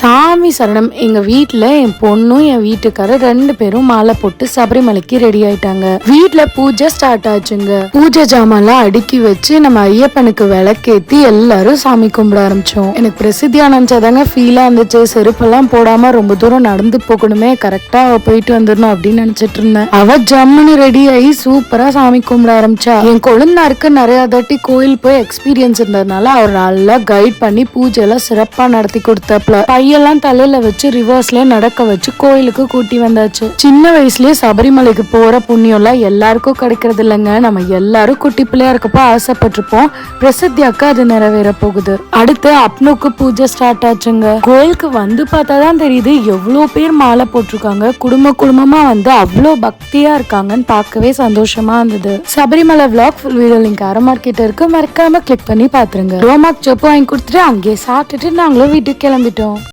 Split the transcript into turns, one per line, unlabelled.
சாமி சரணம். எங்க வீட்டுல என் பொண்ணும் என் வீட்டுக்காரர் 2 பேரும் மாலை போட்டு சபரிமலைக்கு ரெடி ஆயிட்டாங்க. வீட்டுல பூஜை ஸ்டார்ட் ஆச்சுங்க. பூஜை ஜாமான்லாம் அடுக்கி வச்சு நம்ம ஐயப்பனுக்கு விளக்கேத்தி எல்லாரும் சாமி கும்பிட ஆரம்பிச்சோம். எனக்கு பிரசித்தியா நினைச்சாதாங்க ஃபீலா இருந்துச்சு. செருப்பெல்லாம் போடாம ரொம்ப தூரம் நடந்து போகணுமே, கரெக்டா அவ போயிட்டு வந்துடணும் அப்படின்னு நினைச்சிட்டு இருந்தேன். அவ ஜம்முன்னு ரெடி ஆகி சூப்பரா சாமி கும்பிட ஆரம்பிச்சா. என் கொழுந்தாருக்கு நிறைய தாட்டி கோயில் போய் எக்ஸ்பீரியன்ஸ் இருந்ததுனால அவர் நல்லா கைட் பண்ணி பூஜை எல்லாம் சிறப்பா நடத்தி கொடுத்தாப்ல. கையெல்லாம் தலையில வச்சு ரிவர்ஸ்ல நடக்க வச்சு கோயிலுக்கு கூட்டி வந்தாச்சு. சின்ன வயசுலயே சபரிமலைக்கு போற புண்ணியம் எல்லாம் எல்லாருக்கும் கிடைக்கிறது இல்லைங்க. நம்ம எல்லாரும் குட்டி பிள்ளையா இருக்கப்போ ஆசைப்பட்டிருப்போம். பிரசித்தியாக்கு அது நிறைவேற போகுது. அடுத்து அப்னுக்கு பூஜை ஸ்டார்ட் ஆச்சுங்க. கோயிலுக்கு வந்து பார்த்தாதான் தெரியுது எவ்வளவு பேர் மாலை போட்டிருக்காங்க. குடும்பமா வந்து அவ்வளோ பக்தியா இருக்காங்கன்னு பார்க்கவே சந்தோஷமா இருந்தது. Sabarimala vlog full video link அரமார்க்கிட்ட இருக்கு, மறக்காம கிளிக் பண்ணி பாத்துருங்க. ரோமாக் செப்பு வாங்கி கொடுத்துட்டு அங்கேயே சாப்பிட்டுட்டு நாங்களும் வீட்டுக்கு கிளம்பிட்டோம்.